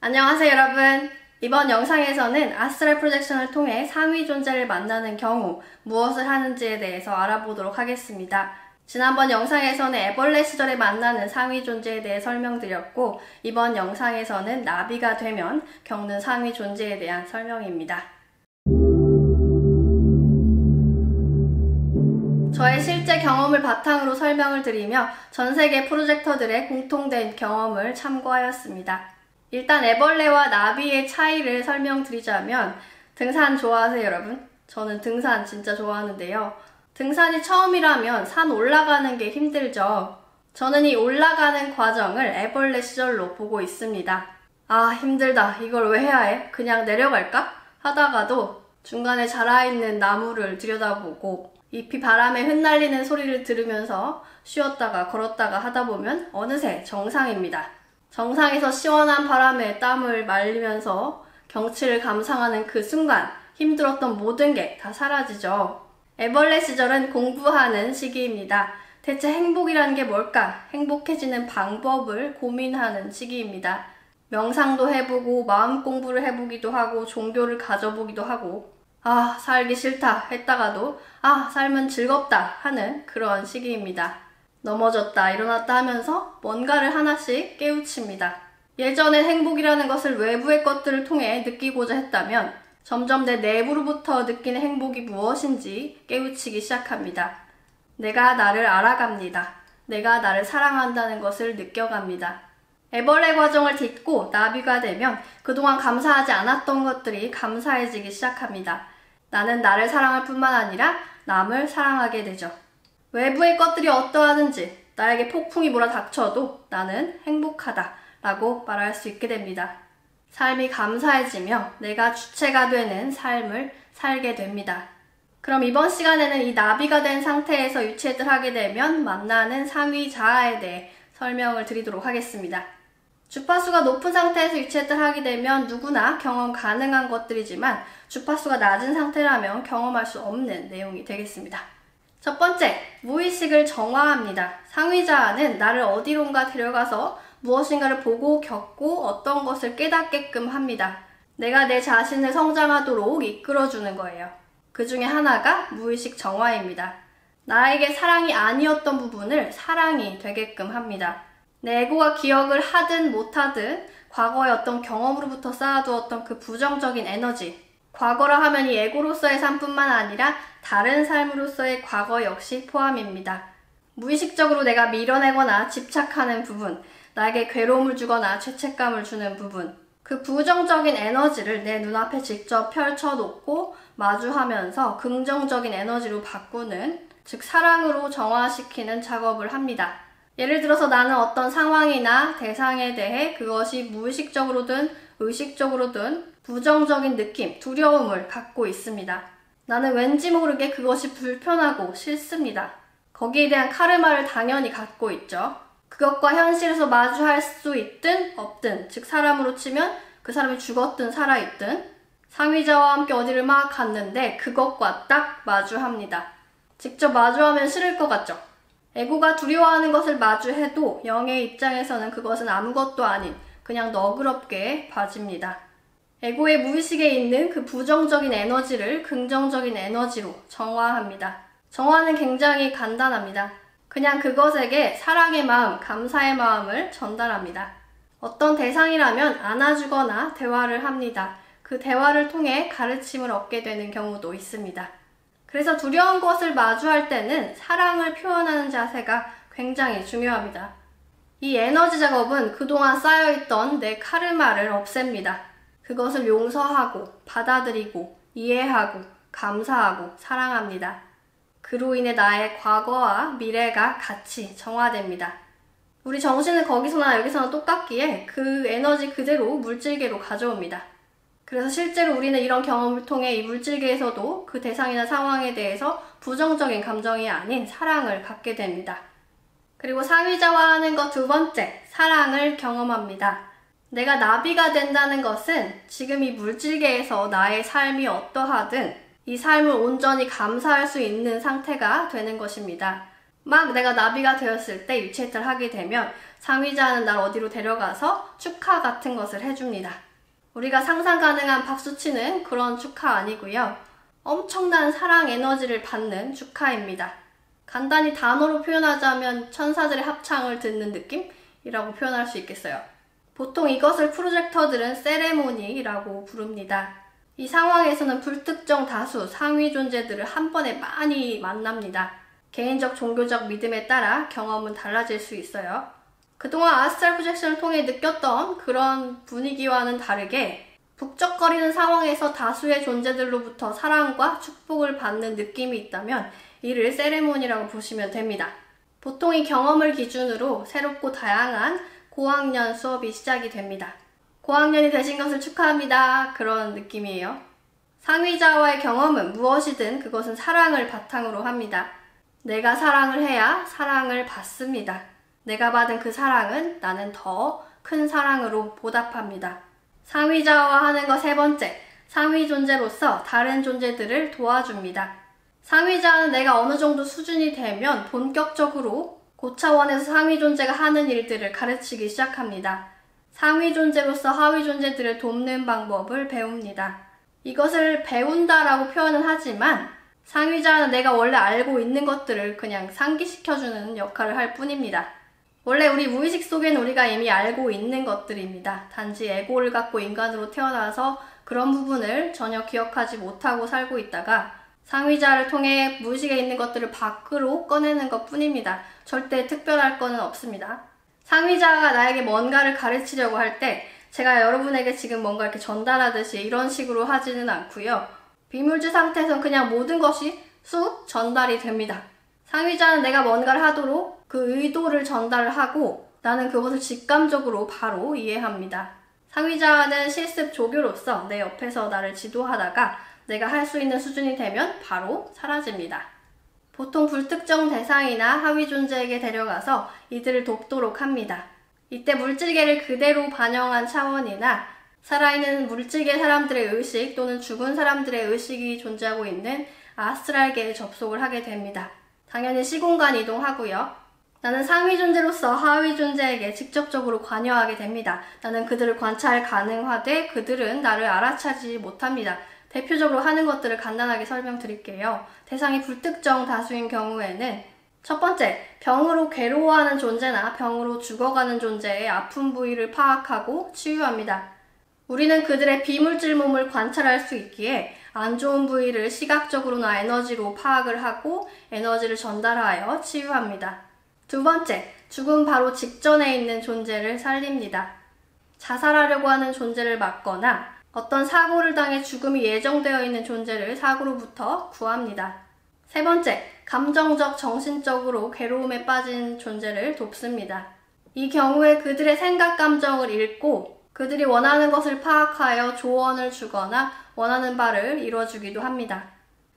안녕하세요 여러분. 이번 영상에서는 아스트랄 프로젝션을 통해 상위 존재를 만나는 경우 무엇을 하는지에 대해서 알아보도록 하겠습니다. 지난번 영상에서는 애벌레 시절에 만나는 상위 존재에 대해 설명드렸고, 이번 영상에서는 나비가 되면 겪는 상위 존재에 대한 설명입니다. 저의 실제 경험을 바탕으로 설명을 드리며 전 세계 프로젝터들의 공통된 경험을 참고하였습니다. 일단 애벌레와 나비의 차이를 설명드리자면, 등산 좋아하세요 여러분? 저는 등산 진짜 좋아하는데요. 등산이 처음이라면 산 올라가는 게 힘들죠. 저는 이 올라가는 과정을 애벌레 시절로 보고 있습니다. 아, 힘들다. 이걸 왜 해야 해? 그냥 내려갈까? 하다가도 중간에 자라있는 나무를 들여다보고 잎이 바람에 흩날리는 소리를 들으면서 쉬었다가 걸었다가 하다 보면 어느새 정상입니다. 정상에서 시원한 바람에 땀을 말리면서 경치를 감상하는 그 순간 힘들었던 모든 게 다 사라지죠. 애벌레 시절은 공부하는 시기입니다. 대체 행복이라는 게 뭘까? 행복해지는 방법을 고민하는 시기입니다. 명상도 해보고 마음 공부를 해보기도 하고 종교를 가져보기도 하고, 아, 살기 싫다 했다가도 아, 삶은 즐겁다 하는 그런 시기입니다. 넘어졌다 일어났다 하면서 뭔가를 하나씩 깨우칩니다. 예전엔 행복이라는 것을 외부의 것들을 통해 느끼고자 했다면 점점 내 내부로부터 느끼는 행복이 무엇인지 깨우치기 시작합니다. 내가 나를 알아갑니다. 내가 나를 사랑한다는 것을 느껴갑니다. 애벌레 과정을 딛고 나비가 되면 그동안 감사하지 않았던 것들이 감사해지기 시작합니다. 나는 나를 사랑할 뿐만 아니라 남을 사랑하게 되죠. 외부의 것들이 어떠하든지 나에게 폭풍이 몰아닥쳐도 나는 행복하다 라고 말할 수 있게 됩니다. 삶이 감사해지며 내가 주체가 되는 삶을 살게 됩니다. 그럼 이번 시간에는 이 나비가 된 상태에서 유체들 하게 되면 만나는 상위 자아에 대해 설명을 드리도록 하겠습니다. 주파수가 높은 상태에서 유체들 하게 되면 누구나 경험 가능한 것들이지만 주파수가 낮은 상태라면 경험할 수 없는 내용이 되겠습니다. 첫 번째, 무의식을 정화합니다. 상위 자아는 나를 어디론가 데려가서 무엇인가를 보고 겪고 어떤 것을 깨닫게끔 합니다. 내가 내 자신을 성장하도록 이끌어주는 거예요. 그 중에 하나가 무의식 정화입니다. 나에게 사랑이 아니었던 부분을 사랑이 되게끔 합니다. 내 에고가 기억을 하든 못하든 과거의 어떤 경험으로부터 쌓아두었던 그 부정적인 에너지, 과거라 하면 이 에고로서의 삶뿐만 아니라 다른 삶으로서의 과거 역시 포함입니다. 무의식적으로 내가 밀어내거나 집착하는 부분, 나에게 괴로움을 주거나 죄책감을 주는 부분, 그 부정적인 에너지를 내 눈앞에 직접 펼쳐놓고 마주하면서 긍정적인 에너지로 바꾸는, 즉 사랑으로 정화시키는 작업을 합니다. 예를 들어서 나는 어떤 상황이나 대상에 대해 그것이 무의식적으로든 의식적으로든 부정적인 느낌, 두려움을 갖고 있습니다. 나는 왠지 모르게 그것이 불편하고 싫습니다. 거기에 대한 카르마를 당연히 갖고 있죠. 그것과 현실에서 마주할 수 있든 없든, 즉 사람으로 치면 그 사람이 죽었든 살아있든 상위자와 함께 어디를 막 갔는데 그것과 딱 마주합니다. 직접 마주하면 싫을 것 같죠? 에고가 두려워하는 것을 마주해도 영의 입장에서는 그것은 아무것도 아닌 그냥 너그럽게 봐집니다. 에고의 무의식에 있는 그 부정적인 에너지를 긍정적인 에너지로 정화합니다. 정화는 굉장히 간단합니다. 그냥 그것에게 사랑의 마음, 감사의 마음을 전달합니다. 어떤 대상이라면 안아주거나 대화를 합니다. 그 대화를 통해 가르침을 얻게 되는 경우도 있습니다. 그래서 두려운 것을 마주할 때는 사랑을 표현하는 자세가 굉장히 중요합니다. 이 에너지 작업은 그동안 쌓여있던 내 카르마를 없앱니다. 그것을 용서하고 받아들이고 이해하고 감사하고 사랑합니다. 그로 인해 나의 과거와 미래가 같이 정화됩니다. 우리 정신은 거기서나 여기서나 똑같기에 그 에너지 그대로 물질계로 가져옵니다. 그래서 실제로 우리는 이런 경험을 통해 이 물질계에서도 그 대상이나 상황에 대해서 부정적인 감정이 아닌 사랑을 갖게 됩니다. 그리고 상위자화하는 것 두 번째, 사랑을 경험합니다. 내가 나비가 된다는 것은 지금 이 물질계에서 나의 삶이 어떠하든 이 삶을 온전히 감사할 수 있는 상태가 되는 것입니다. 막 내가 나비가 되었을 때 유체이탈을 하게 되면 상위자는 날 어디로 데려가서 축하 같은 것을 해줍니다. 우리가 상상 가능한 박수치는 그런 축하 아니고요. 엄청난 사랑 에너지를 받는 축하입니다. 간단히 단어로 표현하자면 천사들의 합창을 듣는 느낌이라고 표현할 수 있겠어요. 보통 이것을 프로젝터들은 세레모니라고 부릅니다. 이 상황에서는 불특정 다수 상위 존재들을 한 번에 많이 만납니다. 개인적 종교적 믿음에 따라 경험은 달라질 수 있어요. 그동안 아스트랄 프로젝션을 통해 느꼈던 그런 분위기와는 다르게 북적거리는 상황에서 다수의 존재들로부터 사랑과 축복을 받는 느낌이 있다면 이를 세레모니라고 보시면 됩니다. 보통 이 경험을 기준으로 새롭고 다양한 고학년 수업이 시작이 됩니다. 고학년이 되신 것을 축하합니다. 그런 느낌이에요. 상위자와의 경험은 무엇이든 그것은 사랑을 바탕으로 합니다. 내가 사랑을 해야 사랑을 받습니다. 내가 받은 그 사랑은 나는 더 큰 사랑으로 보답합니다. 상위자와 하는 것 세 번째, 상위 존재로서 다른 존재들을 도와줍니다. 상위자는 내가 어느 정도 수준이 되면 본격적으로 고차원에서 상위 존재가 하는 일들을 가르치기 시작합니다. 상위 존재로서 하위 존재들을 돕는 방법을 배웁니다. 이것을 배운다라고 표현은 하지만 상위자는 내가 원래 알고 있는 것들을 그냥 상기시켜주는 역할을 할 뿐입니다. 원래 우리 무의식 속에는 우리가 이미 알고 있는 것들입니다. 단지 에고를 갖고 인간으로 태어나서 그런 부분을 전혀 기억하지 못하고 살고 있다가 상위자를 통해 무의식에 있는 것들을 밖으로 꺼내는 것 뿐입니다. 절대 특별할 거는 없습니다. 상위자가 나에게 뭔가를 가르치려고 할 때 제가 여러분에게 지금 뭔가 이렇게 전달하듯이 이런 식으로 하지는 않고요. 비물질 상태에서는 그냥 모든 것이 쑥 전달이 됩니다. 상위자는 내가 뭔가를 하도록 그 의도를 전달을 하고 나는 그것을 직감적으로 바로 이해합니다. 상위자는 실습 조교로서 내 옆에서 나를 지도하다가 내가 할 수 있는 수준이 되면 바로 사라집니다. 보통 불특정 대상이나 하위 존재에게 데려가서 이들을 돕도록 합니다. 이때 물질계를 그대로 반영한 차원이나 살아있는 물질계 사람들의 의식 또는 죽은 사람들의 의식이 존재하고 있는 아스트랄계에 접속을 하게 됩니다. 당연히 시공간 이동하고요. 나는 상위 존재로서 하위 존재에게 직접적으로 관여하게 됩니다. 나는 그들을 관찰 가능하되 그들은 나를 알아차지 못합니다. 대표적으로 하는 것들을 간단하게 설명드릴게요. 대상이 불특정 다수인 경우에는 첫 번째, 병으로 괴로워하는 존재나 병으로 죽어가는 존재의 아픈 부위를 파악하고 치유합니다. 우리는 그들의 비물질 몸을 관찰할 수 있기에 안 좋은 부위를 시각적으로나 에너지로 파악을 하고 에너지를 전달하여 치유합니다. 두 번째, 죽음 바로 직전에 있는 존재를 살립니다. 자살하려고 하는 존재를 막거나 어떤 사고를 당해 죽음이 예정되어 있는 존재를 사고로부터 구합니다. 세 번째, 감정적, 정신적으로 괴로움에 빠진 존재를 돕습니다. 이 경우에 그들의 생각, 감정을 읽고 그들이 원하는 것을 파악하여 조언을 주거나 원하는 바를 이뤄주기도 합니다.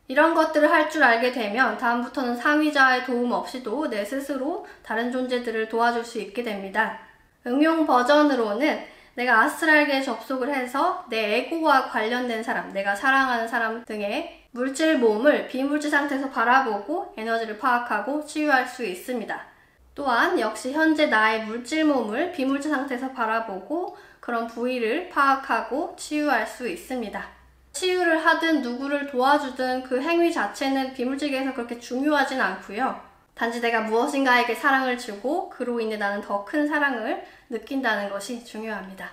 이런 것들을 할 줄 알게 되면 다음부터는 상위자의 도움 없이도 내 스스로 다른 존재들을 도와줄 수 있게 됩니다. 응용 버전으로는 내가 아스트랄계에 접속을 해서 내 에고와 관련된 사람, 내가 사랑하는 사람 등의 물질 몸을 비물질 상태에서 바라보고 에너지를 파악하고 치유할 수 있습니다. 또한 역시 현재 나의 물질 몸을 비물질 상태에서 바라보고 그런 부위를 파악하고 치유할 수 있습니다. 치유를 하든 누구를 도와주든 그 행위 자체는 비물질계에서 그렇게 중요하진 않고요. 단지 내가 무엇인가에게 사랑을 주고 그로 인해 나는 더 큰 사랑을 느낀다는 것이 중요합니다.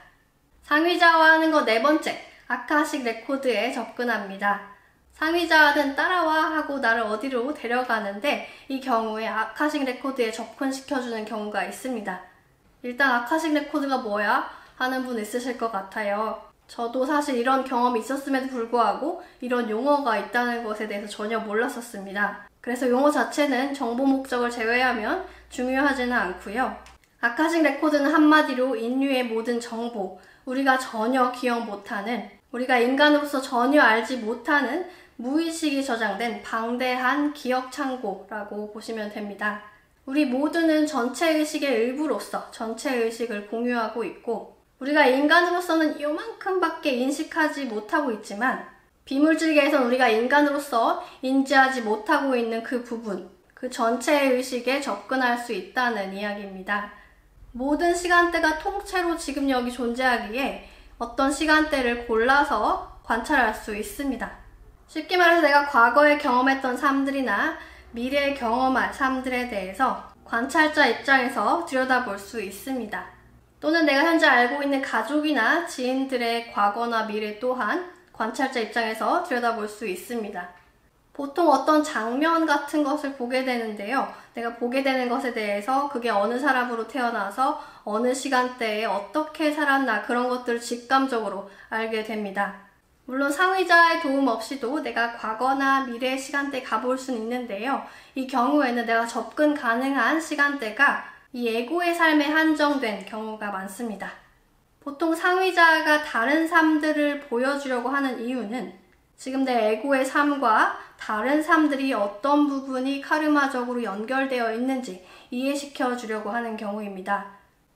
상위자와 하는 것 네 번째, 아카식 레코드에 접근합니다. 상위자는 따라와 하고 나를 어디로 데려가는데 이 경우에 아카식 레코드에 접근시켜주는 경우가 있습니다. 일단 아카식 레코드가 뭐야? 하는 분 있으실 것 같아요. 저도 사실 이런 경험이 있었음에도 불구하고 이런 용어가 있다는 것에 대해서 전혀 몰랐었습니다. 그래서 용어 자체는 정보 목적을 제외하면 중요하지는 않고요. 아카식 레코드는 한마디로 인류의 모든 정보, 우리가 전혀 기억 못하는, 우리가 인간으로서 전혀 알지 못하는 무의식이 저장된 방대한 기억 창고라고 보시면 됩니다. 우리 모두는 전체 의식의 일부로서 전체 의식을 공유하고 있고 우리가 인간으로서는 요만큼밖에 인식하지 못하고 있지만 비물질계에선 우리가 인간으로서 인지하지 못하고 있는 그 부분, 그 전체의 의식에 접근할 수 있다는 이야기입니다. 모든 시간대가 통째로 지금 여기 존재하기에 어떤 시간대를 골라서 관찰할 수 있습니다. 쉽게 말해서 내가 과거에 경험했던 삶들이나 미래에 경험할 삶들에 대해서 관찰자 입장에서 들여다볼 수 있습니다. 또는 내가 현재 알고 있는 가족이나 지인들의 과거나 미래 또한 관찰자 입장에서 들여다볼 수 있습니다. 보통 어떤 장면 같은 것을 보게 되는데요. 내가 보게 되는 것에 대해서 그게 어느 사람으로 태어나서 어느 시간대에 어떻게 살았나 그런 것들을 직감적으로 알게 됩니다. 물론 상위자의 도움 없이도 내가 과거나 미래의 시간대에 가볼 수는 있는데요. 이 경우에는 내가 접근 가능한 시간대가 이 에고의 삶에 한정된 경우가 많습니다. 보통 상위자가 다른 삶들을 보여주려고 하는 이유는 지금 내 에고의 삶과 다른 삶들이 어떤 부분이 카르마적으로 연결되어 있는지 이해시켜 주려고 하는 경우입니다.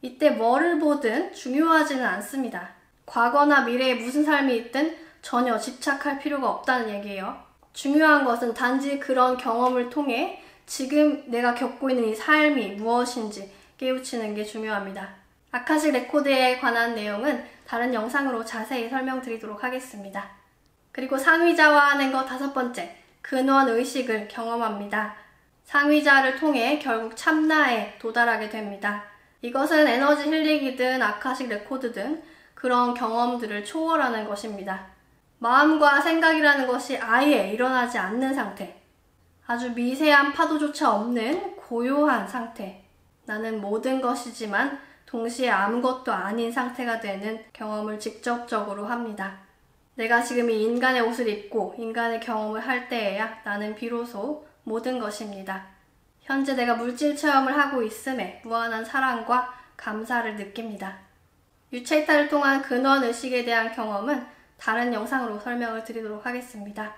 이때 뭐를 보든 중요하지는 않습니다. 과거나 미래에 무슨 삶이 있든 전혀 집착할 필요가 없다는 얘기예요. 중요한 것은 단지 그런 경험을 통해 지금 내가 겪고 있는 이 삶이 무엇인지 깨우치는 게 중요합니다. 아카식 레코드에 관한 내용은 다른 영상으로 자세히 설명드리도록 하겠습니다. 그리고 상위자와 하는 것 5번째, 근원 의식을 경험합니다. 상위자를 통해 결국 참나에 도달하게 됩니다. 이것은 에너지 힐링이든 아카식 레코드 등 그런 경험들을 초월하는 것입니다. 마음과 생각이라는 것이 아예 일어나지 않는 상태, 아주 미세한 파도조차 없는 고요한 상태, 나는 모든 것이지만 동시에 아무것도 아닌 상태가 되는 경험을 직접적으로 합니다. 내가 지금 이 인간의 옷을 입고 인간의 경험을 할 때에야 나는 비로소 모든 것입니다. 현재 내가 물질 체험을 하고 있음에 무한한 사랑과 감사를 느낍니다. 유체이타를 통한 근원 의식에 대한 경험은 다른 영상으로 설명을 드리도록 하겠습니다.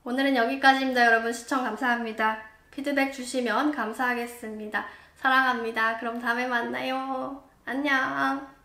오늘은 여기까지입니다. 여러분 시청 감사합니다. 피드백 주시면 감사하겠습니다. 사랑합니다. 그럼 다음에 만나요. 안녕.